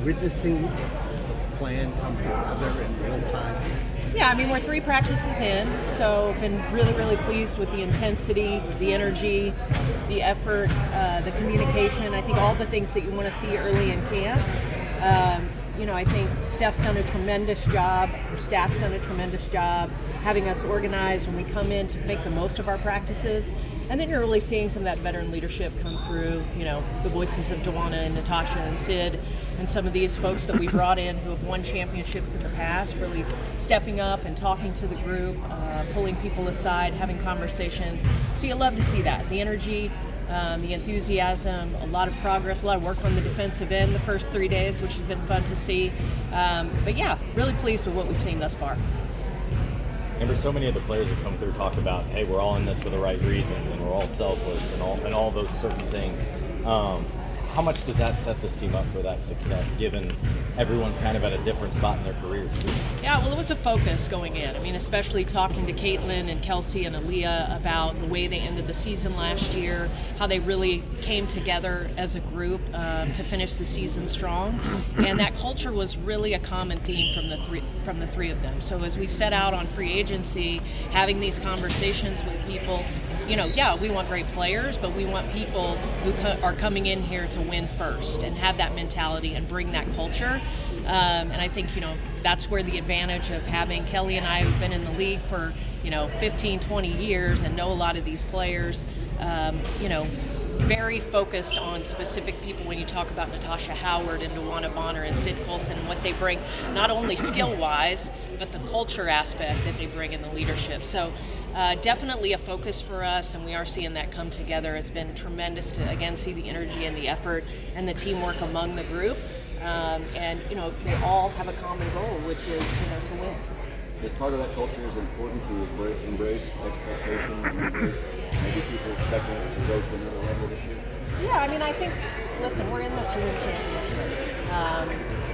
witnessing the plan come together in real time? Yeah, I mean, we're 3 practices in, so been really, really pleased with the intensity, the energy, the effort, the communication. I think all the things that you want to see early in camp. I think Steph's done a tremendous job, our staff's done a tremendous job having us organized when we come in to make the most of our practices. And then you're really seeing some of that veteran leadership come through, the voices of Dewana and Natasha and Sid and some of these folks that we brought in who have won championships in the past, really stepping up and talking to the group, pulling people aside, having conversations. So you love to see that, the energy, the enthusiasm, a lot of progress, a lot of work on the defensive end the first 3 days, which has been fun to see. But yeah, really pleased with what we've seen thus far. Remember, so many of the players that come through talked about, hey, we're all in this for the right reasons, and we're all selfless, and all those certain things. How much does that set this team up for that success, given everyone's kind of at a different spot in their careers too? Yeah, well, it was a focus going in. I mean, especially talking to Caitlin and Kelsey and Aaliyah about the way they ended the season last year, how they really came together as a group to finish the season strong, and that culture was really a common theme from the three of them. So as we set out on free agency, having these conversations with people. We want great players, but we want people who are coming in here to win first and have that mentality and bring that culture. And I think, that's where the advantage of having Kelly and I who've been in the league for, 15, 20 years and know a lot of these players, very focused on specific people when you talk about Natasha Howard and Dewana Bonner and Sid Colson and what they bring, not only skill-wise, but the culture aspect that they bring in the leadership. So definitely a focus for us, and we are seeing that come together. It's been tremendous to, again, see the energy and the effort and the teamwork among the group. They all have a common goal, which is, to win. As part of that culture, is it important to embrace expectation and embrace maybe people expecting it to go to another level this year? Yeah, I mean, I think, listen, we're in this to win championships.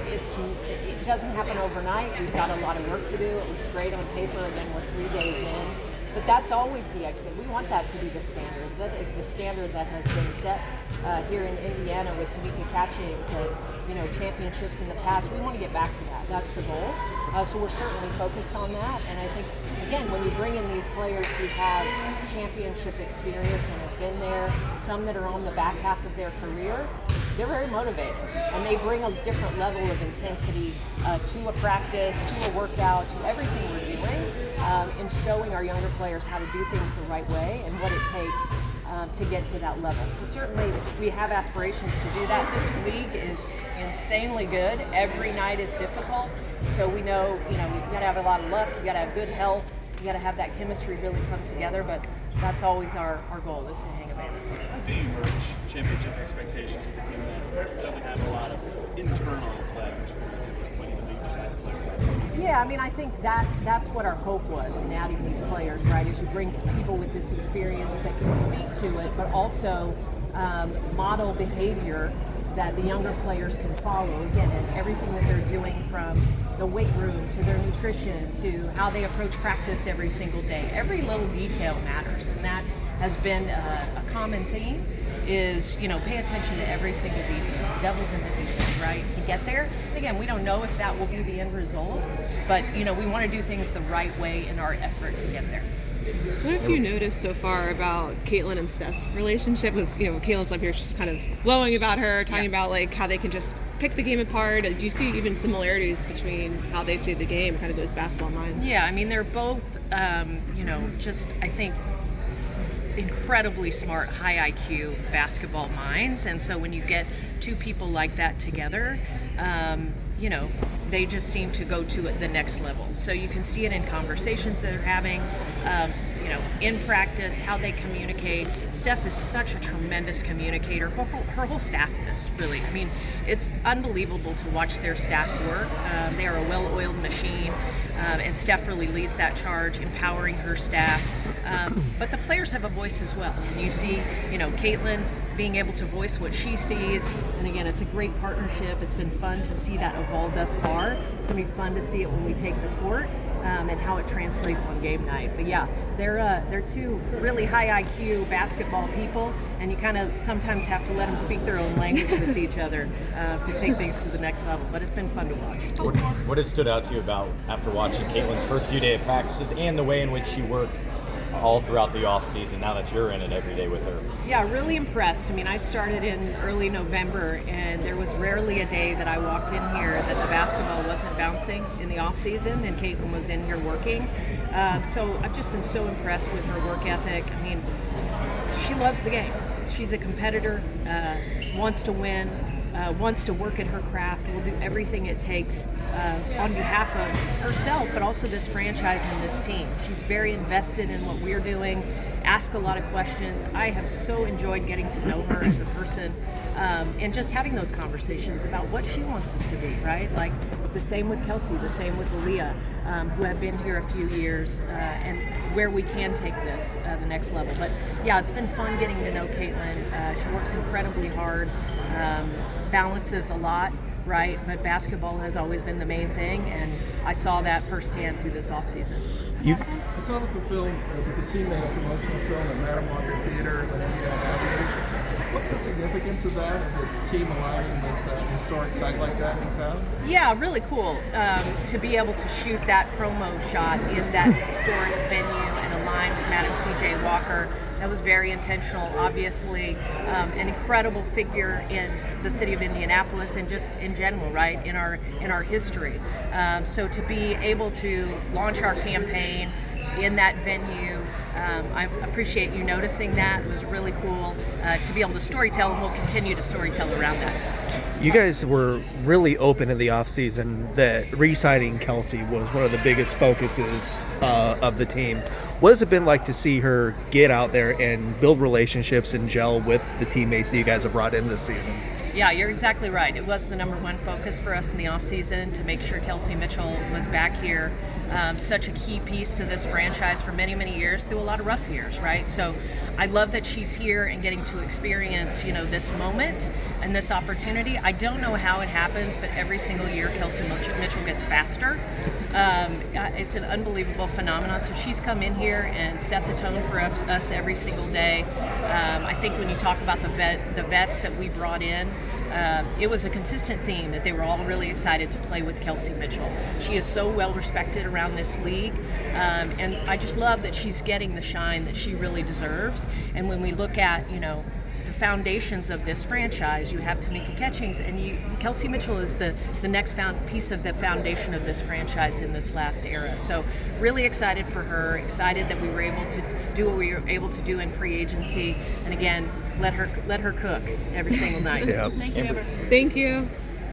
It doesn't happen overnight. We've got a lot of work to do. It looks great on paper, again, we're 3 days in. But that's always the expectation. We want that to be the standard. That is the standard that has been set here in Indiana with Tamika Catchings and championships in the past. We want to get back to that. That's the goal. So we're certainly focused on that. And I think, again, when you bring in these players who have championship experience and have been there, some that are on the back half of their career, they're very motivated. And they bring a different level of intensity to a practice, to a workout, to everything we're doing, in showing our younger players how to do things the right way and what it takes to get to that level. So certainly we have aspirations to do that. This league is insanely good. Every night is difficult. So we know, you gotta have a lot of luck, you gotta have good health, you gotta have that chemistry really come together, but that's always our goal, is to hang a banner. How do you merge championship expectations with a team that doesn't have a lot of internal players at this point in the league, just have players? Yeah, I mean, I think that's what our hope was in adding these players, right? Is you bring people with this experience that can speak to it, but also model behavior that the younger players can follow, again, in everything that they're doing, from the weight room to their nutrition to how they approach practice every single day. Every little detail matters, and that has been a common theme, is, pay attention to every single detail. The devil's in the details, right? To get there. And again, we don't know if that will be the end result, but, we want to do things the right way in our effort to get there. What have you noticed so far about Caitlin and Steph's relationship? Because, Caitlin's up here just kind of glowing about her, talking about how they can just pick the game apart. Do you see even similarities between how they see the game, kind of those basketball minds? Yeah, I mean, they're both, just, I think, incredibly smart, high IQ basketball minds. And so when you get two people like that together, they just seem to go to it the next level. So you can see it in conversations that they're having, in practice, how they communicate. Steph is such a tremendous communicator. Her whole staff is, really. I mean, it's unbelievable to watch their staff work. They are a well-oiled machine, and Steph really leads that charge, empowering her staff. But the players have a voice as well. And you see, Caitlin being able to voice what she sees. And again, it's a great partnership. It's been fun to see that evolve thus far. It's going to be fun to see it when we take the court, and how it translates on game night. But yeah, they're two really high IQ basketball people, and you kind of sometimes have to let them speak their own language with each other to take things to the next level. But it's been fun to watch. What has stood out to you about after watching Caitlin's first few days of practices and the way in which she worked all throughout the off season, now that you're in it every day with her? Yeah, really impressed. I mean, I started in early November, and there was rarely a day that I walked in here that the basketball wasn't bouncing in the off season, and Caitlin was in here working. So I've just been so impressed with her work ethic. I mean, she loves the game. She's a competitor, wants to win, wants to work at her craft, will do everything it takes on behalf of herself, but also this franchise and this team. She's very invested in what we're doing, asks a lot of questions. I have so enjoyed getting to know her as a person, and just having those conversations about what she wants us to be, right? Like the same with Kelsey, the same with Aaliyah, who have been here a few years, and where we can take this the next level. But yeah, it's been fun getting to know Caitlin. She works incredibly hard, balances a lot, right? But basketball has always been the main thing, and I saw that firsthand through this offseason. I saw that the film, with the team made a promotional film at Madam Walker Theater and Indiana Avenue. What's the significance of that, of the team aligning with a historic site like that in town? Yeah, really cool to be able to shoot that promo shot in that historic venue and align with Madam C.J. Walker. That was very intentional, obviously. An incredible figure in the city of Indianapolis and just in general, right, in our history. So to be able to launch our campaign in that venue, I appreciate you noticing that. It was really cool to be able to storytell, and we'll continue to storytell around that. You guys were really open in the offseason that re-signing Kelsey was one of the biggest focuses of the team. What has it been like to see her get out there and build relationships and gel with the teammates that you guys have brought in this season? Yeah, you're exactly right. It was the number one focus for us in the offseason to make sure Kelsey Mitchell was back here. Such a key piece to this franchise for many, many years, through a lot of rough years, right? So I love that she's here and getting to experience, this moment and this opportunity. I don't know how it happens, but every single year Kelsey Mitchell gets faster. It's an unbelievable phenomenon. So she's come in here and set the tone for us every single day. I think when you talk about the vets that we brought in, it was a consistent theme that they were all really excited to play with Kelsey Mitchell. She is so well respected around this league, and I just love that she's getting the shine that she really deserves. And when we look at, the foundations of this franchise, you have Tamika Catchings, and Kelsey Mitchell is the next piece of the foundation of this franchise in this last era. So really excited for her, excited that we were able to do what we were able to do in free agency, and again, let her cook every single night. Yeah. Thank you, Amber. Thank you.